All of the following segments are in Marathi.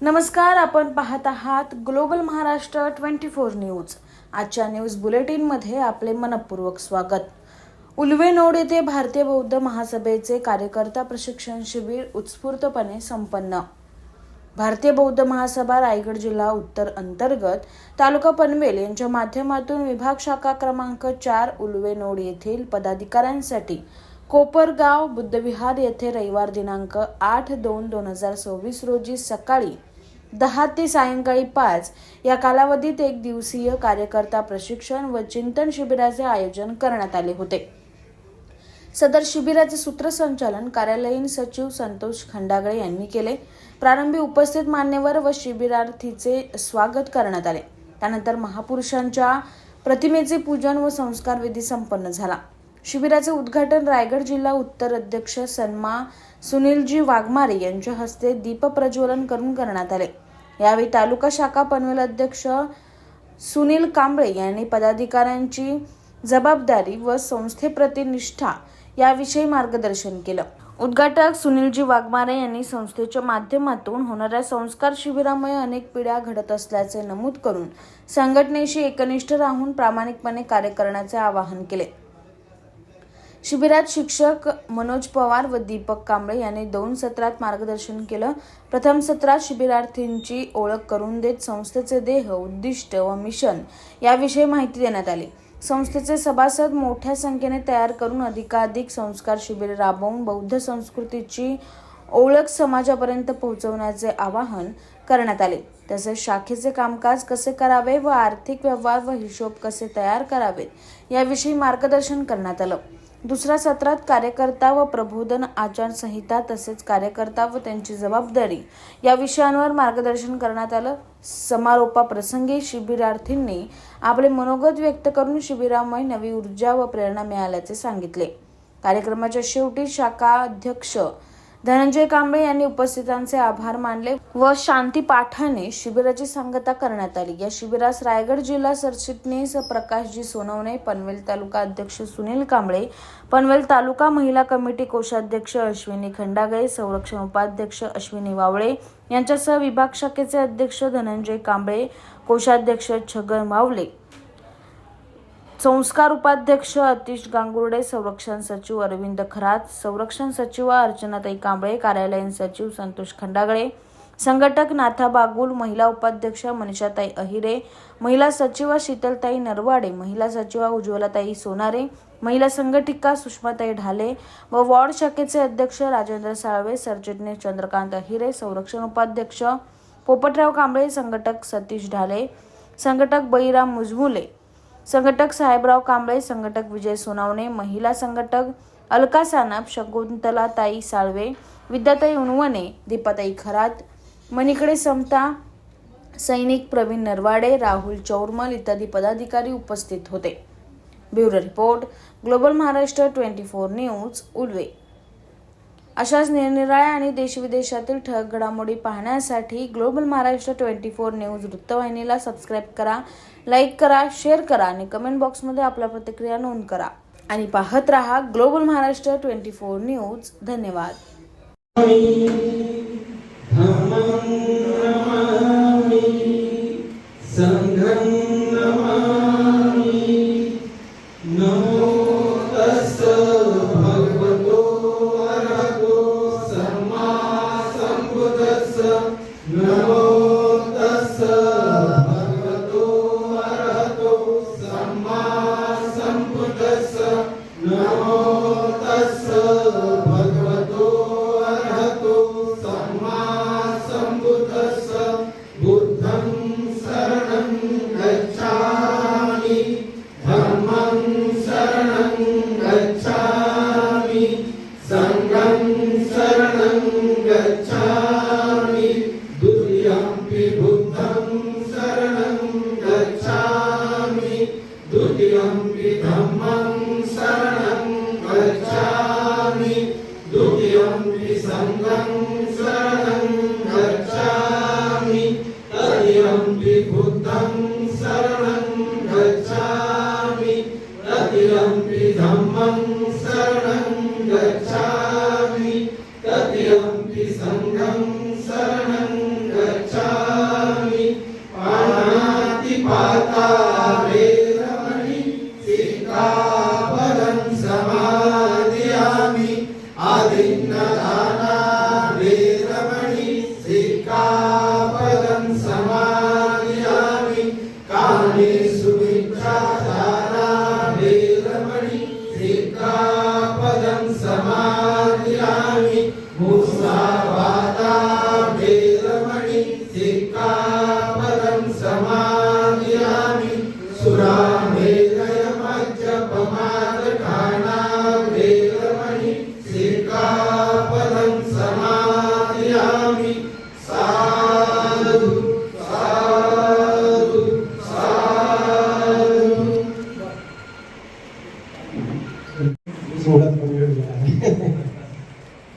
नमस्कार, आपण पाहत आहात ग्लोबल महाराष्ट्र 24 न्यूज। आजच्या न्यूज बुलेटिनमध्ये आपले मनपूर्वक स्वागत। उल्वेनोड येथे भारतीय बौद्ध महासभेचे कार्यकर्ता प्रशिक्षण शिबिर उत्स्फूर्तपणे संपन्न। भारतीय बौद्ध महासभा रायगड जिल्हा उत्तर अंतर्गत तालुका पनवेल यांच्या माध्यमातून विभाग शाखा क्रमांक 4 उल्वेनोड येथील पदाधिकाऱ्यांसाठी कोपरगाव बुद्धविहार येथे रविवार दिनांक 8/2/2026 रोजी सकाळी 10 ते सायंकाळी 5 या कालावधीत एक दिवसीय कार्यकर्ता प्रशिक्षण व चिंतन शिबिराचे आयोजन करण्यात आले होते। सदर शिबिराचे सूत्रसंचालन कार्यालयीन सचिव संतोष खंडागळे यांनी केले। प्रारंभी उपस्थित मान्यवर व शिबिरार्थीचे स्वागत करण्यात आले। त्यानंतर महापुरुषांच्या प्रतिमेचे पूजन व संस्कार विधी संपन्न झाला। शिबिराचे उद्घाटन रायगड जिल्हा उत्तर अध्यक्ष सन्मा सुनीलजी वाघमारे यांच्या हस्ते दीप प्रज्वलन करून करण्यात आले। यावेळी तालुका शाखा पनवेल अध्यक्ष सुनील कांबळे यांनी पदाधिकाऱ्यांची जबाबदारी व संस्थेप्रती निष्ठा याविषयी मार्गदर्शन केलं। उद्घाटक सुनीलजी वाघमारे यांनी संस्थेच्या माध्यमातून होणाऱ्या संस्कार शिबिरामुळे अनेक पिढ्या घडत असल्याचे नमूद करून संघटनेशी एकनिष्ठ राहून प्रामाणिकपणे कार्य करण्याचे आवाहन केले। शिबिरात शिक्षक मनोज पवार व दीपक कांबळे यांनी 2 सत्रात मार्गदर्शन केलं। प्रथम सत्रात शिबिरार्थींची ओळख करून देत संस्थेचे ध्येय, उद्दिष्ट व मिशन याविषयी माहिती देण्यात आली। संस्थेचे सभासद मोठ्या संख्येने तयार करून अधिकाधिक संस्कार शिबिर राबवून बौद्ध संस्कृतीची ओळख समाजापर्यंत पोहोचवण्याचे आवाहन करण्यात आले। तसेच शाखेचे कामकाज कसे करावे व आर्थिक व्यवहार व हिशोब कसे तयार करावेत याविषयी मार्गदर्शन करण्यात आलं। दुसऱ्या सत्रात कार्यकर्ता व प्रबोधन आचारसंहिता तसेच कार्यकर्ता व त्यांची जबाबदारी या विषयांवर मार्गदर्शन करण्यात आलं। समारोपाप्रसंगी शिबिरार्थींनी आपले मनोगत व्यक्त करून शिबिरामुळे नवी ऊर्जा व प्रेरणा मिळाल्याचे सांगितले। कार्यक्रमाच्या शेवटी शाखा अध्यक्ष धनंजय कांबळे यांनी उपस्थितांचे आभार मानले व शांती पाठाने शिबिराची सांगता करण्यात आली। या शिबिरास रायगड जिल्हा सरचिटणीस प्रकाशजी सोनवणे, पनवेल तालुका अध्यक्ष सुनील कांबळे, पनवेल तालुका महिला कमिटी कोषाध्यक्ष अश्विनी खंडागळे, संरक्षण उपाध्यक्ष अश्विनी वावळे यांच्यासह विभाग शाखेचे अध्यक्ष धनंजय कांबळे, कोषाध्यक्ष छगन वावले, संस्कार उपाध्यक्ष अतिश गांगुर्डे, संरक्षण सचिव अरविंद खरात, संरक्षण सचिव अर्चनाताई कांबळे, कार्यालयीन सचिव संतोष खंडागळे, संघटक नाथा बागुल, महिला उपाध्यक्ष मनीषाताई अहिरे, महिला सचिव शीतलताई नरवाडे, महिला सचिव उज्ज्वलाताई सोनारे, महिला संघटिका सुषमाताई ढाले व वॉर्ड शाखेचे अध्यक्ष राजेंद्र साळवे, सरचिटणीस चंद्रकांत अहिरे, संरक्षण उपाध्यक्ष पोपटराव कांबळे, संघटक सतीश ढाले, संघटक बळीराम मुजमुले, संघटक साहेबराव कांबळे, संघटक विजय सोनावणे, महिला संघटक अलका सानप, शकुंतलाताई साळवे, विद्याताई उनवणे, दीपाताई खरात, मणिकडे समता, सैनिक प्रवीण नरवाडे, राहुल चौरमल इत्यादी पदाधिकारी उपस्थित होते। Bureau report, global Maharashtra 24 news, Ulwe. अशाच निरनिराळ्या आणि देशविदेशातील ठळक घडामोडी पाहण्यासाठी ग्लोबल महाराष्ट्र 24 न्यूज वृत्तवाहिनीला सबस्क्राईब करा, लाईक करा, शेअर करा आणि कमेंट बॉक्समध्ये आपल्या प्रतिक्रिया नोंद करा आणि पाहत रहा ग्लोबल महाराष्ट्र 24 न्यूज। धन्यवाद। तत्यंपि संघं शरणं गच्छ। छिन्नदाना वीरमणि सिक्कापदं समादयामि कामे सुविख्याताना वीरमणि सिक्कापदं समादयामि मुसावादा वीरमणि सिक्कापदं समादयामि सुरामेरय मज्जपमादघाना वीरमणि सिक्कापदं समादयामि साधु साधु साधु।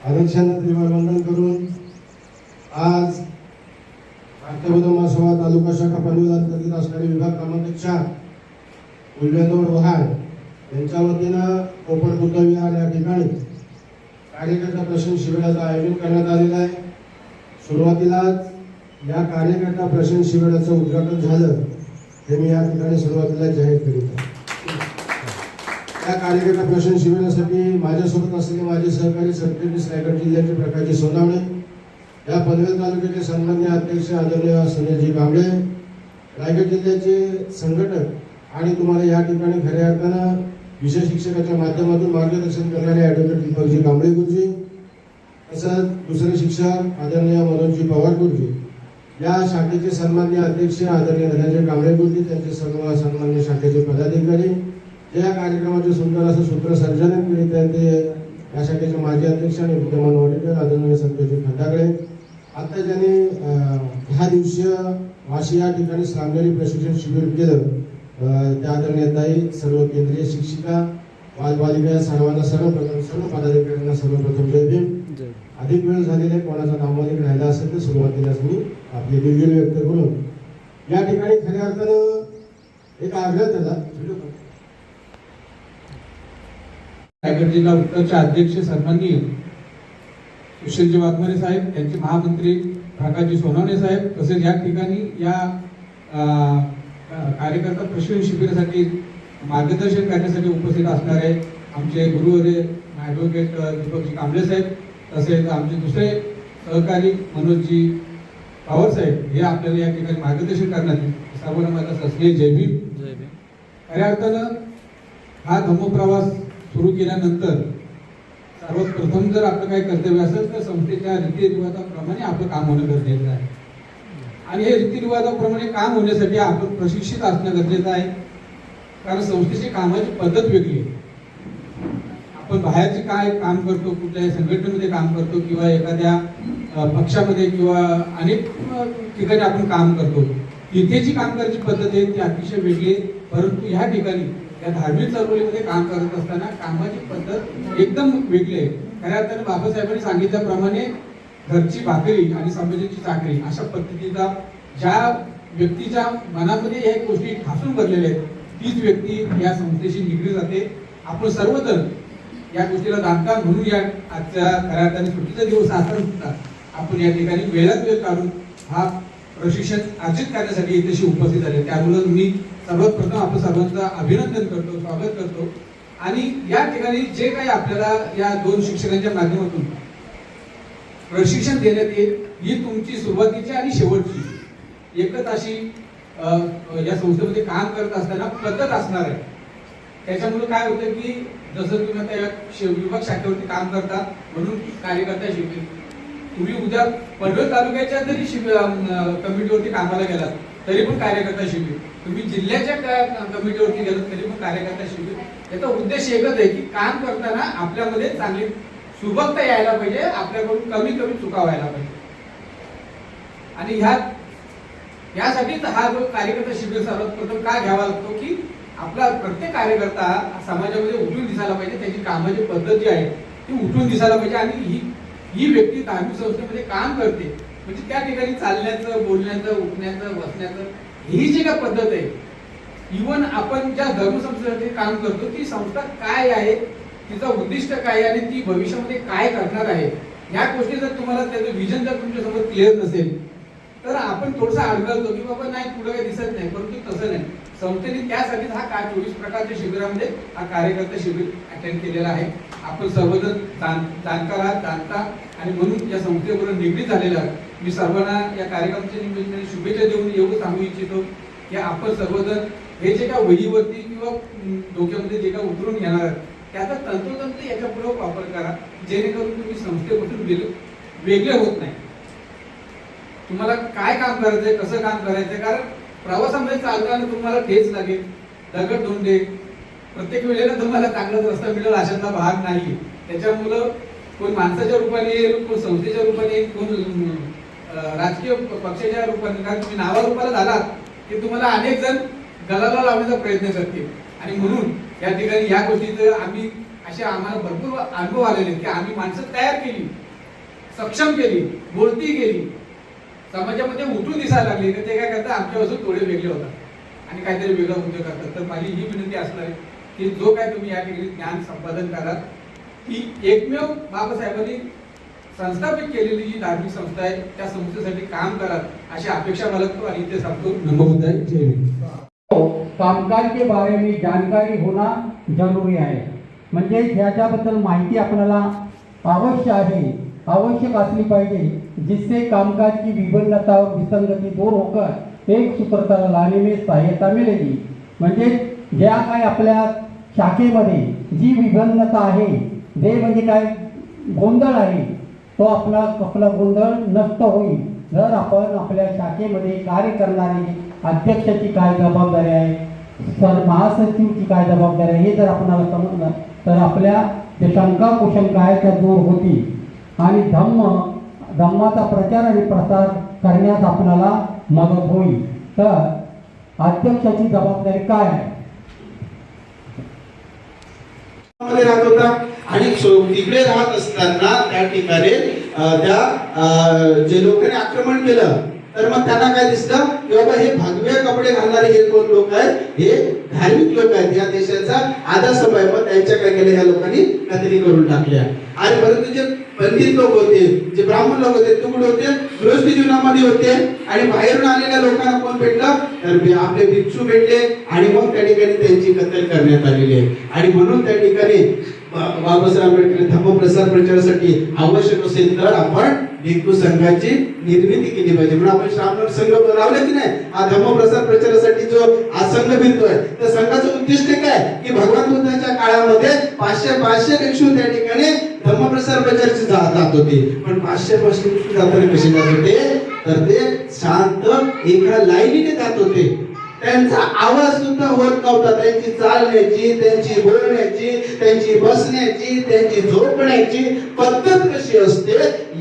अध्यक्षांना त्रिवारवंदन करून आज भारतीय बौद्ध महासभा तालुका शाखा पनवेल अंतर्गत असणारे विभाग क्रमांक 4 उल्वेनोड वहाड यांच्या वतीनं कोपड बुद्ध विहार या ठिकाणी कार्यकर्ता प्रशिक्षण शिबिराचं आयोजन करण्यात आलेलं आहे। सुरुवातीलाच या कार्यकर्ता प्रशिक्षण शिबिराचं उद्घाटन झालं हे मी या ठिकाणी सुरुवातीला जाहीर करीत आहे। या कार्यकर्ता प्रशिक्षण शिबिरासाठी माझ्यासोबत असलेले माझे सहकारी सरचिटणीस रायगड जिल्ह्याचे प्रकाशजी सोनावणे, या पनवेल तालुक्याचे सन्माननीय अध्यक्ष आदरणीय सुनीलजी कांबळे, रायगड जिल्ह्याचे संघटक आणि तुम्हाला या ठिकाणी खऱ्या अर्थानं विषय शिक्षकाच्या माध्यमातून मार्गदर्शन करणारे ॲडव्होकेट दीपकजी कांबळे गुरुजी, तसंच दुसरे शिक्षक आदरणीय मनोजजी पवार गुरुजी, या शाखेचे सन्माननीय अध्यक्ष आदरणीय धनंजय कांबळे गुरुजी, त्यांचे सर्व सन्माननीय शाखेचे पदाधिकारी, या कार्यक्रमाचे सुंदर असं सूत्रसंचालन करीत आहेत ते या शाखेचे माजी अध्यक्ष आणि विद्यमान ऑडिटर आदरणीय संतोषजी खंडागळे। आता ज्यांनी ह्या दिवशीय वाशी या ठिकाणी श्रावणी प्रशिक्षण शिबिर केलं त्या आदरणीय ताई, सर्व केंद्रीय शिक्षिका, बालबालिका सर्वांना सर्व पदाधिकाऱ्यांना सर्वप्रथम जय भीम। अधिक वेळ झालेले कोणाचा नामोल्लेख राहिला असेल तर सुरुवातीलाच मी आपली दिलगिरी व्यक्त करून या ठिकाणी खऱ्या अर्थानं एक आग्रह केला। रायगड जिल्हा उत्तरचे अध्यक्ष सन्माननीय सुशीलजी वाघमारे साहेब, त्यांचे महामंत्री प्रकाशजी सोनावणे साहेब, तसेच या ठिकाणी या कार्यकर्ता प्रशिक्षण शिबिरासाठी मार्गदर्शन करण्यासाठी उपस्थित असणारे आमचे गुरुवर्य ॲडव्होकेट दीपकजी कांबळे साहेब, तसेच आमचे दुसरे सहकारी मनोजजी पवार साहेब, हे आपल्याला या ठिकाणी मार्गदर्शन करण्यात सर्वांना माझा सस्नेह जय भीम। खऱ्या अर्थानं हा धम्मप्रवास सुरू केल्यानंतर सर्वात प्रथम जर आपलं काही कर्तव्य असेल तर संस्थेच्या रीतिरिवाजाप्रमाणे आपलं काम होणं गरजेचं आहे आणि हे रीतिरिवाजाप्रमाणे काम होण्यासाठी आपण प्रशिक्षित असणं गरजेचं आहे। कारण संस्थेची कामाची पद्धत वेगळी आहे। आपण बाहेरचे काय काम करतो, कुठल्याही संघटनेमध्ये काम करतो किंवा एखाद्या पक्षामध्ये किंवा अनेक ठिकाणी आपण काम करतो, तिथे जी काम करायची पद्धत आहे ती अतिशय वेगळी आहे। परंतु ह्या ठिकाणी या धार्मिक चळवळीमध्ये काम करत असताना कामाची पद्धत एकदम वेगळी आहे। खऱ्या अर्थाने बाबासाहेबांनी सांगितल्याप्रमाणे घरची भाकरी आणि समाजाची चाकरी अशा पद्धतीचा ज्या व्यक्तीच्या मनामध्ये या गोष्टी ठासून भरलेल्या आहेत तीच व्यक्ती या संस्थेशी निगडीत जाते। आपण सर्वजण या गोष्टीला जाणकार म्हणून या आजच्या खऱ्या अर्थाने सुट्टीचा दिवस असताना सुद्धा आपण या ठिकाणी वेळात वेळ काढून हा प्रशिक्षण अर्जित करण्यासाठी इथेशी उपस्थित झाले। त्यामुळे मी सर्वात प्रथम आपण सर्वांचं अभिनंदन करतो, स्वागत करतो आणि या ठिकाणी जे काही आपल्याला या दोन शिक्षकांच्या माध्यमातून प्रशिक्षण देण्यात येईल ही तुमची सुरुवातीची आणि शेवटची एकच अशी या संस्थेमध्ये काम करत असताना पद्धत असणार आहे। त्याच्यामुळे काय होतं की जसं तुम्ही आता या विभाग शाखेवरती काम करता म्हणून कार्यकर्ता शिबिर, तुम्ही उद्या पनवेल तालुक्याच्या जरी कमिटीवरती कामाला गेलात तरी पण कार्यकर्ता शिबिर, तुम्ही जिल्ह्याच्या कमिटीवरती गेलात तरी पण कार्यकर्ता शिबिर। याचा उद्देश एकच आहे की काम करताना आपल्यामध्ये चांगली सुबकता यायला पाहिजे, आपल्याकडून कमी चुका व्हायला पाहिजे आणि यासाठीच हा जो कार्यकर्ता शिबिर सर्वात प्रथम का घ्यावा लागतो की आपला प्रत्येक कार्यकर्ता समाजामध्ये उठून दिसायला पाहिजे, त्याची कामाची पद्धत जी आहे ती उठून दिसायला पाहिजे आणि ही व्यक्ती धार्मिक संस्थेमध्ये काम करते म्हणजे त्या ठिकाणी चालण्याचं, बोलण्याचं, उठण्याचं, बसण्याचं ही जी काय पद्धत आहे, इव्हन आपण ज्या धर्मसंस्थेसाठी काम करतो ती संस्था काय आहे, तिचं उद्दिष्ट काय आणि ती भविष्यामध्ये काय करणार आहे, ह्या गोष्टी जर तुम्हाला त्याचं विजन जर तुमच्यासमोर क्लिअर नसेल तर आपण थोडंसं अडगळतो की बाबा नाही पुढे काही दिसत नाही। परंतु तसं नाही, संस्थेने त्यासाठीच हा 24 प्रकारच्या शिबिरामध्ये हा कार्यकर्ता शिबिर अटेंड केलेला आहे. आपण सर्वजण जाणकार आहात, जाणता आणि म्हणून या संस्थेबरोबर निगडीत झालेला आहे. मी सर्वांना या कार्यक्रमाच्या निमित्ताने शुभेच्छा देऊन एवढं सांगू इच्छितो की आपण सर्वजण हे जे काय वहीवरती किंवा डोक्यामध्ये जे काय उतरून येणार आहेत त्याचा तंतोतंत याच्या पुढे वापर करा, जेणेकरून तुम्ही संस्थेपासून वेगळे होत नाही. तुम्हाला काय काम करायचंय, कसं काम करायचंय, कारण प्रवासामध्ये चालताना तुम्हाला ठेच लागेल, दगड धोंडे, प्रत्येक वेळेला तुम्हाला चांगलाच रस्ता मिळेल अशातला भाग नाही. त्याच्यामुळं कोण माणसाच्या रूपाने येईल, कोण संस्थेच्या रूपाने येईल, कोण राजकीय पक्षाच्या रूपाने, कारण तुम्ही नावारूपाला झालात की तुम्हाला अनेक जण गळाला लावण्याचा प्रयत्न करतील. आणि म्हणून या ठिकाणी या गोष्टीचं आम्ही असे आम्हाला भरपूर अनुभव आलेले की आम्ही माणसं तयार केली, सक्षम केली, बोलती केली, समाजामध्ये उठून दिसायला लागली तर ते काय करतात आमच्यापासून थोडे वेगळे होतात आणि काहीतरी वेगळा उद्योग करतात. तर माझी ही विनंती असणार आहे की जो काय तुम्ही या ठिकाणी ज्ञान संपादन करा, ही एकमेव बाबासाहेबांनी संस्थापित केलेली जी धार्मिक संस्था आहे त्या संस्थेसाठी काम करा अशी अपेक्षा बाळगतो आणि इथे सांगतो. नमोबुद्धाय, जय हिंद. कामकाज के बारे में जानकारी होना जरूरी है. म्हणजे ह्याच्याबद्दल माहिती आपल्याला आवश्यक असली पाहिजे, जिससे कामकाज की विभिन्नता और विसंगति दूर होकर एक सूत्रता लाने में सहायता मिलेगी. म्हणजे ज्या काय आपल्या शाखेमध्ये जी विभिन्नता आहे, जे म्हणजे काय गोंधळ आहे, तो आपला गोंधळ नष्ट होईल जर आपण आपल्या शाखेमध्ये कार्य करणारे अध्यक्षाची काय जबाबदारी आहे, महासचिवची काय जबाबदारी आहे हे जर आपल्याला समजलं तर आपल्या जे शंका कुशंका आहे त्या दूर होतील आणि धम्माचा प्रचार आणि प्रसार करण्यास आपल्याला मदत होईल. तर अध्यक्षाची जबाबदारी काय आहे? राहत होता आणि तिकडे राहत असताना त्या ठिकाणी त्या जे लोकांनी आक्रमण केलं तर मग त्यांना काय दिसलं की बाबा हे भगवे कपडे घालणारे हे कोण लोक आहेत, हे धार्मिक लोक आहेत, या देशाचा आधा समय. मग त्यांच्या काय केलं, ह्या लोकांनी कतली करून टाकल्या. आणि परंतु जे पंडित लोक होते, जे ब्राह्मण लोक होते, तुकडे होते, गृहस्थी जीवनामध्ये होते आणि बाहेरून आलेल्या लोकांना कोण भेटलं तर आपले भिक्षू भेटले आणि मग त्या ठिकाणी त्यांची कत्तल करण्यात आलेली आहे. आणि म्हणून त्या ठिकाणी बाबासाहेब आंबेडकर धम्मप्रसार प्रचारासाठी आवश्यक असेल तर आपण भिक्खू संघाची निर्मिती केली पाहिजे. म्हणून आपण श्रावण संघ लावले की नाही, हा धम्मप्रसार प्रचारासाठी जो हा संघ फिरतोय तर संघाचं उद्दिष्ट काय की भगवान बुद्धाच्या काळामध्ये 500 भिक्षू त्या ठिकाणी धम्मप्रसार प्रचाराचे जात होते. पण 500 भिक्षू जाताना कसे जात होते तर ते शांत एका लाईनीने जात होते. त्यांचा आवाज सुद्धा होत नव्हता. त्यांची चालण्याची, त्यांची बोलण्याची, त्यांची बसण्याची, त्यांची झोपण्याची पद्धत कशी असते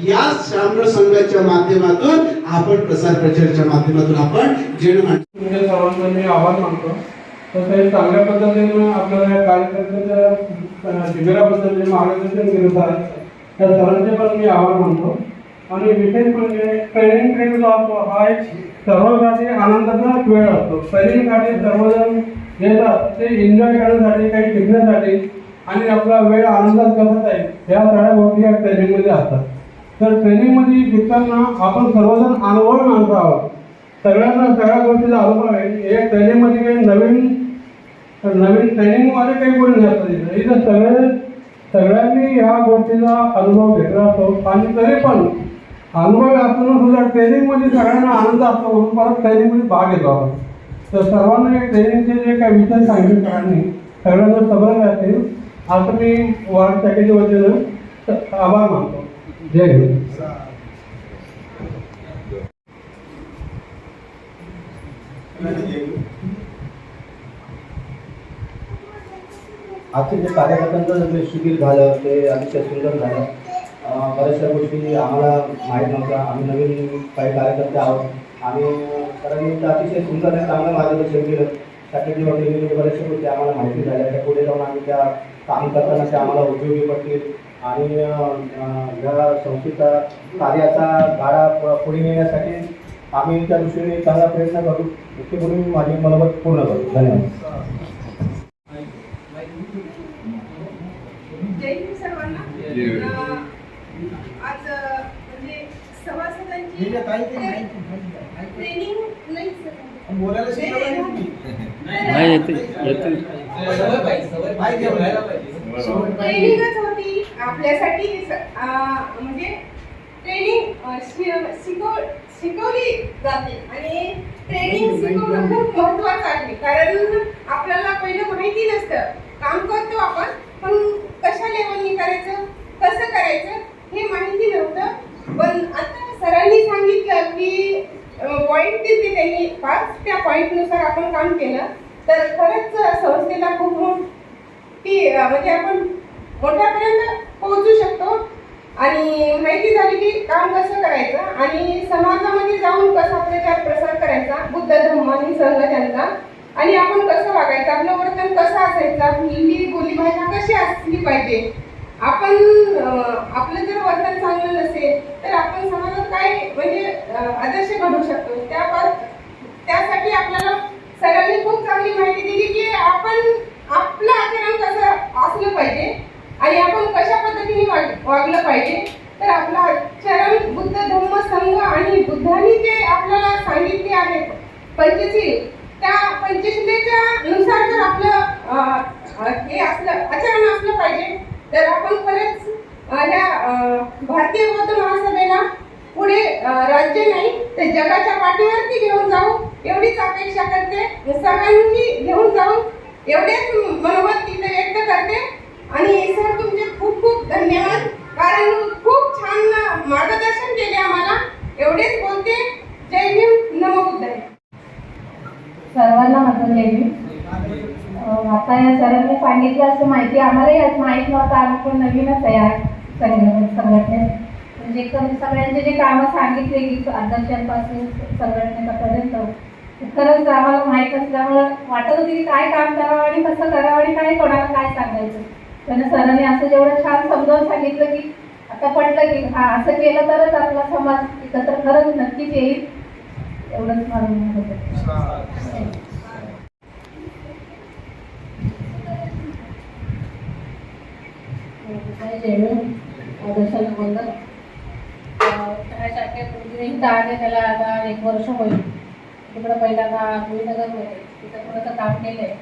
या श्रावण संघाच्या माध्यमातून आपण प्रसार प्रचाराच्या माध्यमातून आपण म्हणजे सर्वांचा मी आभार मानतो. तर ते चांगल्या पद्धतीने आपल्याला कार्यकर्त्याच्या शिबिराबद्दल जे मार्गदर्शन केलं आहे त्या सर्वांचे पण मी आभार मानतो. आणि विशेष म्हणजे ट्रेनिंग पिरियड हा एक सर्वांसाठी आनंदाचा वेळ असतो. ट्रेनिंगसाठी सर्वजण येतात ते एन्जॉय करण्यासाठी, काही शिकण्यासाठी आणि आपला वेळ आनंदात करत आहे ह्या सगळ्या गोष्टी या ट्रेनिंगमध्ये असतात. तर ट्रेनिंगमध्ये शिकताना आपण सर्वजण अनुभवी माणसं आहोत. सगळ्यांना सगळ्या गोष्टीचा अनुभव आहे. या ट्रेनिंगमध्ये काही नवीन ट्रेनिंगमध्ये काही गोष्टी नसतात. इथं सगळ्यांनी ह्या गोष्टीचा अनुभव घेतला असतो आणि तरी पण अनुभव असताना सुद्धा ट्रेनिंगमध्ये सगळ्यांना आनंद असतो म्हणून परत ट्रेनिंगमध्ये भाग घेतो आपण. तर सर्वांना एक ट्रेनिंगचे जे काही विषय सांगितले सगळ्यांनी सगळ्यांना समजले असतील असं मी वार्ड शाखेच्या वतीनं आभार मानतो. जय हिंद. आजचे जे कार्यकर्त्यांचं जे शिबिर झालं ते अतिशय सुंदर झालं. बऱ्याचशा गोष्टी आम्हाला माहीत नव्हत्या. आम्ही नवीन काही कार्यकर्ते आहोत. आम्ही सरांनी अतिशय सुंदर आणि चांगलं मार्गदर्शन केलं. शाखेच्या वतीने बऱ्याचशा गोष्टी आम्हाला माहिती झाल्या. त्या पुढे जाऊन आम्ही त्या काम करताना त्या आम्हाला उपयोगी पडतील आणि या संस्थेचा कार्याचा गाडा पुढे नेण्यासाठी आम्ही त्या दृष्टीने चांगला प्रयत्न करू. इतके बोलून मी माझी मनोगत पूर्ण करू. धन्यवाद. जय हिंद सर्वांना. आज म्हणजे सभासद त्यांची ट्रेनिंग नाही बोलायला शिकलं पाहिजे तुम्ही. ट्रेनिंगच होती आपल्यासाठी म्हणजे ट्रेनिंग शिकवली जाते आणि ट्रेनिंग शिकवणं खूप महत्वाचं आहे. कारण आपल्याला पहिलं माहिती नसतं, काम करतो आपण पण कशा लेवलनी करायचं कसं करायचं हे माहिती नव्हतं. पण आता सरांनी सांगितलं की पॉईंट दिले त्यांनी 5, त्या पॉईंटनुसार आपण काम केलं तर खरंच संस्थेला खूप मोठी म्हणजे आपण मोठ्यापर्यंत पोहोचू शकतो. आणि माहिती झाली की काम कसं करायचं आणि समाजामध्ये जाऊन कसा प्रचार प्रसार करायचा बुद्ध धम्म आणि संघ त्यांचा, आणि आपण कसं वागायचं, आपलं वर्तन कसं असायचं, आपली बोलीभाषा कशी असली पाहिजे. आपण आपलं जर वर्तन चांगलं नसेल तर आपण समाजात काय म्हणजे आदर्श घडवू शकतो. त्यासाठी आपल्याला सरांनी खूप चांगली माहिती दिली की आपण आपलं आचरण कसं असलं पाहिजे आणि आपण कशा पद्धतीने वागलं पाहिजे. तर आपलं आचरण बुद्ध धम्म संघ आणि बुद्धांनी जे आपल्याला सांगितले आहे पंचशील, त्या पंचशिलेच्या नुसार जर आपलं हे असलं आचरण असलं पाहिजे तर आपण खरंच ह्या भारतीय बौद्ध महासभेला पुढे राज्य नाही तर जगाच्या पाठीवरती घेऊन जाऊ एवढीच अपेक्षा करते. सगळ्यांनी घेऊन जाऊ एवढेच मनोगत तिथे व्यक्त करते. आणि सर तुमचे खूप खूप धन्यवाद, कारण खूप छान मार्गदर्शन केले आम्हाला. एवढेच बोलते. जय भीम, नमो बुद्धाय. सर्वांना माझं जय भीम. आता या सरांनी सांगितलं असं माहिती आम्हालाही आज माहीत नव्हतं. आम्ही पण नवीनच आहे या संघटनेत. म्हणजे सगळ्यांचे जे कामं सांगितले की अध्यक्षांपासून संघटनेपर्यंत खरंच आम्हाला माहीत असल्यामुळं वाटत होती की काय काम करावं आणि कसं करावं आणि काय कोणाला काय सांगायचं. पण सरांनी असं जेवढं छान समजावून सांगितलं की आता पटलं की हा असं केलं तरच आपला समाज एकत्र खरंच नक्कीच येईल. एवढंच माझं म्हणणं होतं. आदर्शांबद्दल त्या शाखेत आहे त्याला आता 1 वर्ष होईल. तिकडं पहिल्यांदा भुईनगरमध्ये तिथं थोडंसं काम केलं आहे.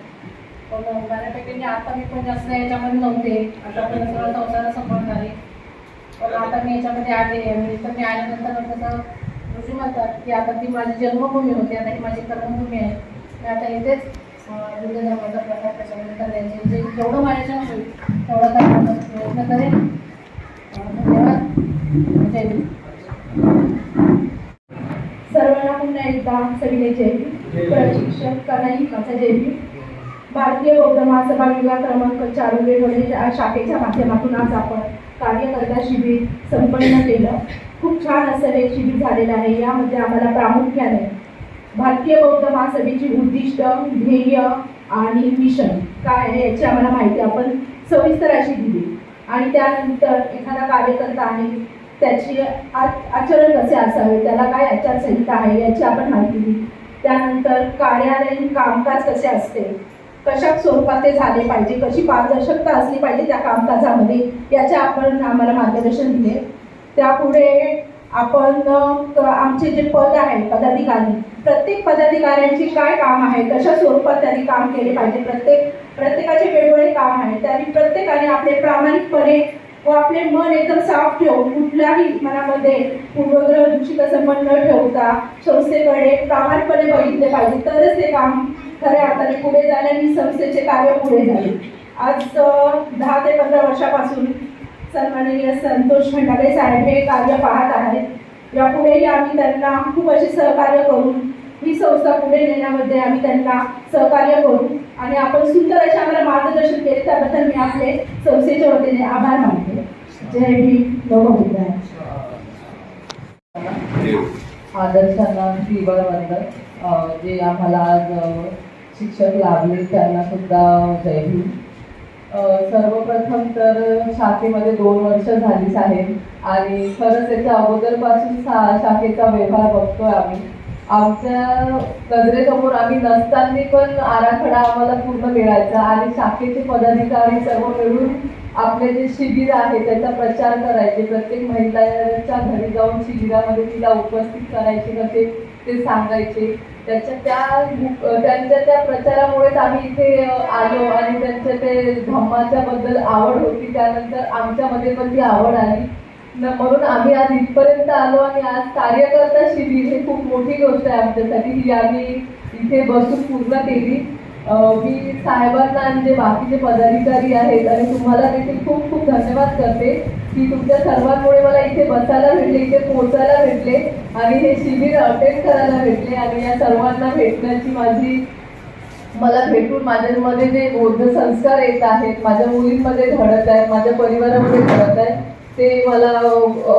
पण बऱ्यापैकी आता मी पण जास्त याच्यामध्ये नव्हते. आता पण सगळं संसार सांभाळणार आहे. पण आता मी याच्यामध्ये आले आणि इथं मी आल्यानंतर कसं ऋषी म्हणतात की आता ती माझी जन्मभूमी होती, आता ही माझी कर्मभूमी आहे. मी आता इथेच बुद्ध धर्माचा प्रसार त्याच्यामध्ये करायचे जे जेवढं माझ्या होईल तेवढं करण्याचा प्रयत्न करेन. धन्यवाद. जय भीम. सर्वांना पुन्हा एकदा सविनय जय भीम. प्रशिक्षक कनाई माझा जय भीम. भारतीय बौद्ध महासभा विभाग क्रमांक 4 शाखेच्या माध्यमातून आज आपण कार्यकर्ता शिबिर संपन्न केलं. खूप छान असं हे शिबिर झालेलं आहे. यामध्ये आम्हाला प्रामुख्याने भारतीय बौद्ध महासभेची उद्दिष्ट, ध्येय आणि मिशन काय आहे याची आम्हाला माहिती आपण सविस्तर अशी दिली. आणि त्यानंतर एखादा कार्यकर्ता आहे त्याची आचरण कसे असावे, त्याला काय आचारसंहिता आहे याची आपण माहिती दिली. त्यानंतर कार्यालयीन कामकाज कसे असते, कशा स्वरूपात ते झाले पाहिजे, कशी पारदर्शकता असली पाहिजे त्या कामकाजामध्ये याचे आपण आम्हाला मार्गदर्शन दिले. त्यापुढे आपण आमचे जे पद आहे पदाधिकारी, प्रत्येक पदाधिकाऱ्यांची काय काम आहे, कशा स्वरूपात त्यांनी काम केले पाहिजे, प्रत्येकाचे वेगवेगळे काम आहे. त्यांनी प्रत्येकाने आपले प्रामाणिकपणे व आपले मन एकदम साफ ठेवून कुठल्याही मनामध्ये पूर्वग्रह दूषित संबंध न ठेवता संस्थेकडे प्रामाणिकपणे बघितले पाहिजे, तरच ते काम खऱ्या अर्थाने पुढे झाले आणि संस्थेचे कार्य पुढे झाले. आज 10 ते 15 वर्षापासून सन्माननीय संतोष खंडागळे साहेब हे कार्य पाहत आहेत. यापुढेही आम्ही त्यांना खूप असे सहकार्य करून ही संस्था पुढे नेण्यामध्ये आम्ही त्यांना सहकार्य करू आणि आपण सुंदर असे आम्हाला मार्गदर्शन केले त्याबद्दल मी आपले संस्थेच्या वतीने आभार मानते. जय भीम, नमो बुद्धाय. आदर्शांना श्रीबळ वंदन. जे आम्हाला आज शिक्षक लाभले त्यांना सुद्धा जय भीम. सर्वप्रथम तर शाखेमध्ये 2 वर्ष झालीच आहेत आणि खरंच याच्या अगोदरपासून शाखेचा व्यवहार बघतोय आम्ही. आमच्या नजरेसमोर आम्ही नसताना पण आराखडा आम्हाला पूर्ण मिळायचा आणि शाखेचे पदाधिकारी सर्व मिळून आपले जे शिबिर आहे त्याचा प्रचार करायचे, प्रत्येक महिलाच्या घरी जाऊन शिबिरामध्ये तिला उपस्थित करायचे कसे ते सांगायचे. त्यांच्या त्या प्रचारामुळेच आम्ही इथे आलो आणि त्यांच्या ते धम्माच्या बद्दल आवड होती. त्यानंतर आमच्यामध्ये पण ती आवड आली म्हणून आम्ही आज इथपर्यंत आलो आणि आज कार्यकर्ता शिबिर हे खूप मोठी गोष्ट आहे आमच्यासाठी, ही आम्ही इथे बसून पूर्ण केली. मी साहेबांना आणि जे बाकीचे पदाधिकारी आहेत आणि तुम्हाला देखील खूप खूप धन्यवाद करते की तुमच्या सर्वांमुळे मला इथे बसायला भेटले, इथे पोहोचायला भेटले आणि हे शिबिर अटेंड करायला भेटले. आणि या सर्वांना भेटण्याची मला भेटून माझ्यामध्ये जे बौद्ध संस्कार येत आहेत, माझ्या मुलींमध्ये घडत आहेत, माझ्या परिवारामध्ये घडत आहेत, ते मला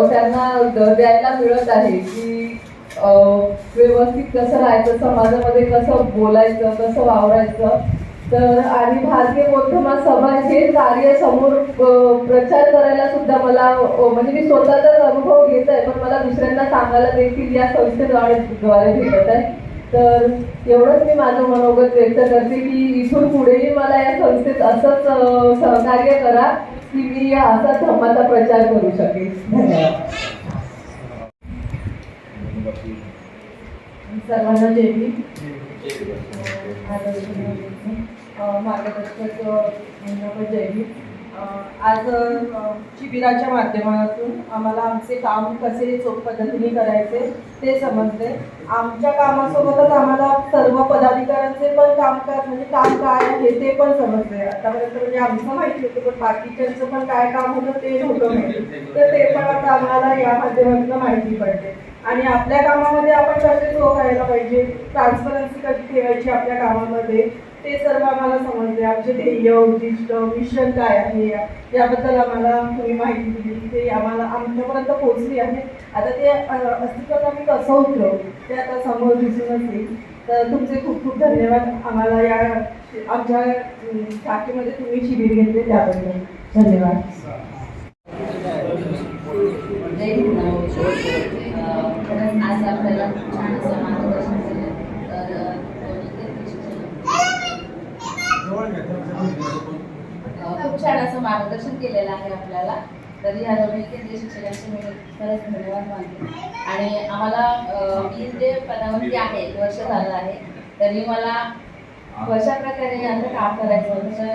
त्यांना द्यायला मिळत आहे की व्यवस्थित कसं राहायचं, समाजामध्ये कसं बोलायचं, कसं वावरायचं. तर आणि भारतीय बौद्ध महासभा हे कार्य समोर प्रचार करायला सुद्धा मला म्हणजे मी स्वतःचाच अनुभव घेत आहे, पण मला दुसऱ्यांना सांगायला देखील या संस्थेद्वारे भेटत आहे. तर एवढंच मी माझं मनोगत व्यक्त करते की इथून पुढेही मला या संस्थेत असंच सहकार्य करा की मी असाच धम्माचा प्रचार करू शकेन. धन्यवाद. सर्वांना जय भीम. मार्गदर्शक जय भीम. आज शिबिराच्या माध्यमातून आम्हाला आमचे काम कसे चोख पद्धतीने करायचे ते समजले. आमच्या कामासोबतच आम्हाला सर्व पदाधिकाऱ्यांचे पण कामकाज म्हणजे काम काय आहे ते पण समजले. आतापर्यंत म्हणजे आमचं माहिती होतं पण बाकीच्यांचं पण काय काम होतं ते नव्हतं माहिती, तर ते पण आता आम्हाला या माध्यमातून माहिती पडते. आणि आपल्या कामामध्ये आपण कसे चोख राहायला पाहिजे, ट्रान्सपरन्सी कशी ठेवायची आपल्या कामामध्ये ते सर्व आम्हाला समजले. आमचे ध्येय, उद्दिष्ट, मिशन काय आहे याबद्दल आम्हाला तुम्ही माहिती दिली, ते आम्हाला आमच्यापर्यंत पोहोचली आहे. आता ते अस्तित्वात आम्ही कसं उतरवू ते आता समोर दिसूनच येईल. तर तुमचे खूप खूप धन्यवाद आम्हाला या आमच्या शाखेमध्ये तुम्ही शिबिर घेतले त्याबद्दल. धन्यवाद. आज आपल्याला छान असं मार्गदर्शन केलं. तर खूप छान असं मार्गदर्शन केलेलं आहे आपल्याला. तरी ह्या दोन्ही केंद्रीय शिक्षकांचे मी खरंच धन्यवाद मानते. आणि आम्हाला मी जे पदावरती आहे 1 वर्ष झालं आहे, तरी मला कशा प्रकारे यांचं काम करायचं कसं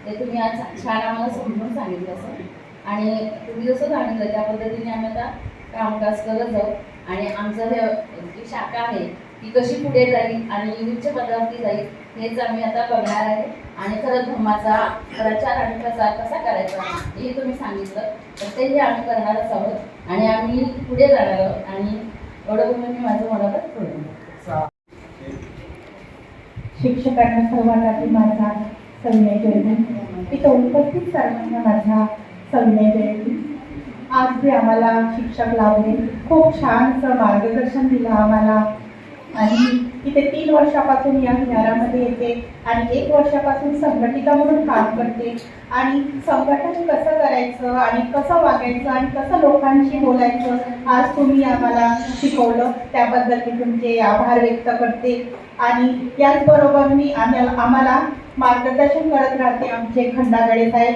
ते तुम्ही आज छान आम्हाला समजून सांगितलं असं. आणि तुम्ही जसं सांगितलं त्या पद्धतीने आम्ही आता कामकाज करत जाऊ. आणि आमचं हे जी शाखा आहे ती कशी पुढे जाईल आणि उच्च पदावरती जाईल हेच आम्ही आता बघणार आहे. आणि खरंच धम्माचा प्रचार आणि प्रसार कसा करायचा हे तुम्ही सांगितलं, तर तेही आम्ही करणारच आहोत आणि आम्ही पुढे जाणार आहोत. आणि एवढं बोलून मी माझं मनातच सोडून शिक्षकांना सर्वांना माझा सविनय जयंती. इथं उपस्थित सर्वांना माझा सविनय जयंती. आज जे आम्हाला शिक्षक लाभले, खूप छानसं मार्गदर्शन दिलं आम्हाला. आणि इथे 3 वर्षापासून या विहारामध्ये येते आणि 1 वर्षापासून संघटिका म्हणून काम करते. आणि संघटन कसं करायचं आणि कसं वागायचं आणि कसं लोकांशी बोलायचं आज तुम्ही आम्हाला शिकवलं, त्याबद्दल मी तुमचे आभार व्यक्त करते. आणि याचबरोबर मी आम्हाला मार्गदर्शन करत राहते आमचे खंडागडे साहेब.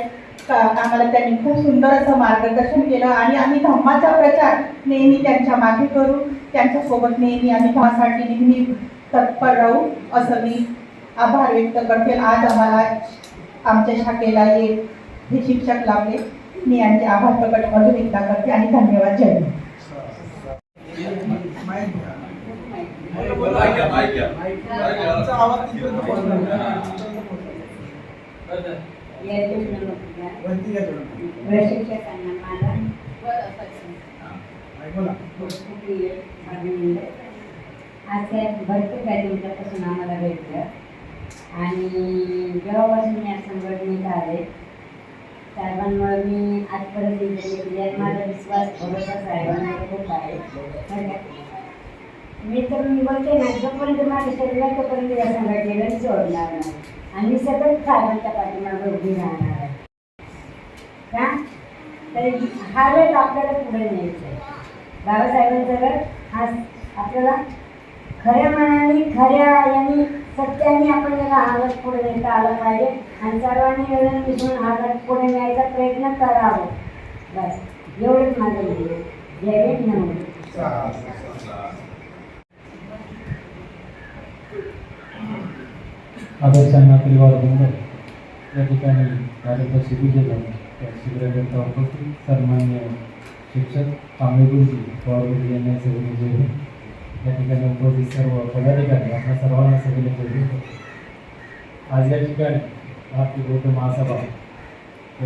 आम्हाला त्यांनी खूप सुंदर असं मार्गदर्शन केलं आणि आम्ही धम्माचा प्रचार नेहमी त्यांच्या मागे करू, त्यांच्यासोबत नेहमी आम्ही धम्मासाठी नेहमी तत्पर राहू असं मी आभार व्यक्त करते. आज आम्हाला आमच्या शाखेला हे शिक्षक लाभले, मी यांचे आभार प्रकट अजून एकदा करते आणि धन्यवाद. जय हिंद. प्रशिक्षकांना माझा आज भरपूर काय तुमच्यापासून आम्हाला भेटलं. आणि जेव्हापासून मी या संघटनेत आले साहेबांमुळे मी आजपर्यंत इथे माझा विश्वास भरोसा साहेबांवर खूप आहे. मी बोलते ना, जोपर्यंत माझ्या शरीरात तोपर्यंत या संघटनेला सोडणार नाही आणि मी सतत साहेबांच्या पाठीमागे उभी राहणार आहे. का तर हा वेळ आपल्याला पुढे न्यायचा आहे. बाबासाहेबांचा वेळ हा आपल्याला खऱ्या मनाने खऱ्या यांनी सत्याने आपण त्याला आवाज पुढे नेता आलं पाहिजे आणि सर्वांनी मिळून मिसळून आवाज पुढे न्यायचा प्रयत्न करावा. बस एवढंच माझं म्हणणं. जय हिंद, नमस्कार. आदर्शांना परिवार बंद या ठिकाणी कार्यक्रम शिबिर झालं. त्या शिबिराकरता उपस्थित सन्मान्य शिक्षक कांबळे गुरुजी पवार गुरुजी यांना सगळे या ठिकाणी उपस्थित सर्व पदाधिकारी आपल्या सर्वांना सगळे आज या ठिकाणी भारतीय बौद्ध महासभा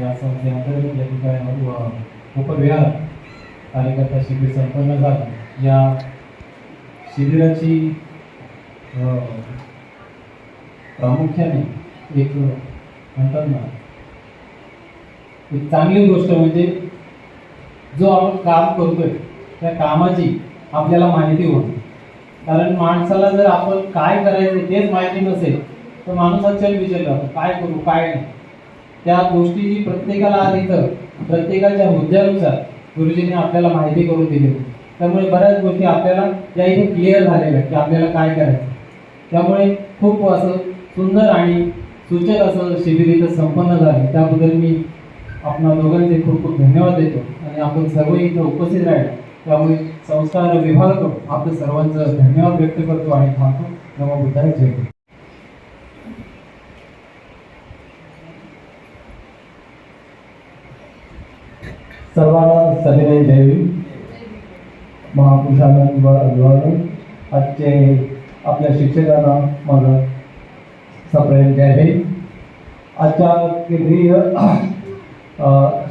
या संस्थेअंतर्गत या ठिकाणी उपविहार कार्यकर्ता शिबिर संपन्न झालं. या शिबिराची प्रामुख्याने एक म्हणतात ना एक चांगली गोष्ट म्हणजे जो आपण काम करतोय त्या कामाची आपल्याला माहिती होते. कारण माणसाला जर आपण काय करायचं तेच माहिती नसेल तर माणूस अचल विचारला काय करू काय नाही. त्या गोष्टीची प्रत्येकाला आज इथं प्रत्येकाच्या मुद्द्यानुसार गुरुजींनी आपल्याला माहिती करून दिली. त्यामुळे बऱ्याच गोष्टी आपल्याला या इथे क्लिअर झालेल्या की आपल्याला काय करायचं. त्यामुळे खूप असं सुंदर आणि सूचक असं शिबिर इथं संपन्न झालं. त्याबद्दल मी आपणा दोघांचे खूप खूप धन्यवाद देतो आणि आपण सर्व इथं उपस्थित राहिलो त्यामुळे संस्कार विभागाकडून आपलं सर्वांचं धन्यवाद व्यक्त करतो आणि थांबतो. नमो बुद्धाय. जय हिंद. सर्वांना सविनय जय हिंद. महापुरुषांना अभिवादन. आजचे आपल्या शिक्षकांना माझं सप्रेम जय हिंद. आजच्या केंद्रीय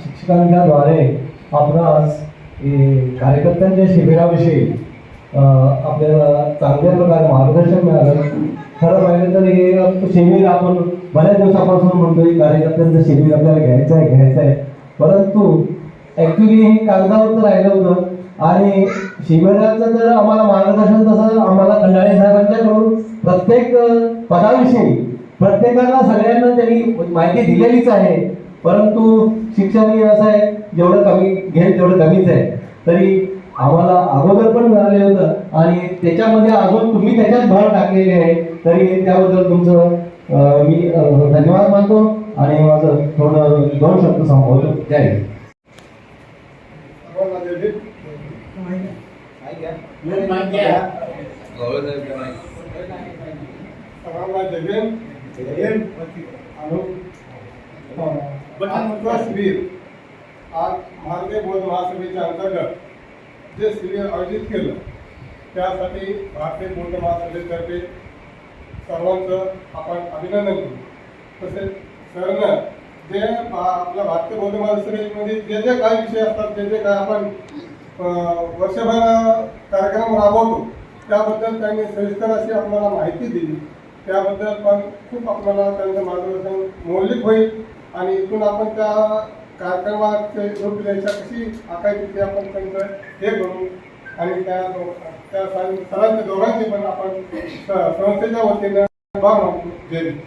शिक्षकांच्याद्वारे आपण आज कार्यकर्त्यांच्या शिबिराविषयी आपल्याला चांगल्या प्रकारे मार्गदर्शन मिळालं. खरं पाहिलं तर हे शिबिर आपण बऱ्याच दिवसापासून म्हणतोय कार्यकर्त्यांचं शिबिर आपल्याला घ्यायचं आहे परंतु ॲक्च्युली हे कागदावर तर राहिलं होतं आणि शिबिराचं तर आम्हाला मार्गदर्शन तसं आम्हाला खंडाळे साहेबांच्याकडून प्रत्येक पदाविषयी प्रत्येकाला सगळ्यांना त्यांनी माहिती दिलेलीच आहे. परंतु शिक्षण हे असं आहे जेवढं कमी घेईल तेवढं कमीच आहे. तरी आम्हाला अगोदर पण मिळाले होतं आणि त्याच्यामध्ये अजून तुम्ही त्याच्यात भर टाकलेली आहे. तरी त्याबद्दल तुमचं मी धन्यवाद मानतो आणि माझं थोडं 2 शब्द संबोधतो. जय हिंद. शिबिर आज भारतीय बौद्ध महासभेच्या अंतर्गत जे शिबिर आयोजित केलं त्यासाठी भारतीय बौद्ध महासभेतर्फे सर्वांचं आपण अभिनंदन करू. तसेच सरनं जे आपल्या भारतीय बौद्ध महासभेमध्ये जे जे काही विषय असतात जे काय आपण वर्षभर कार्यक्रम राबवतो त्याबद्दल त्यांनी सविस्तर अशी आपल्याला माहिती दिली. त्याबद्दल पण खूप आपल्याला त्यांचं मार्गदर्शन मौलिक होईल आणि इथून आपण त्या कार्यक्रमाचे रूपरेषा कशी आखायची ते आपण त्यांचं हे करू आणि त्या सरांच्या दोघांचे पण आपण संस्थेच्या वतीनं भाग मानतो. जय हिंद.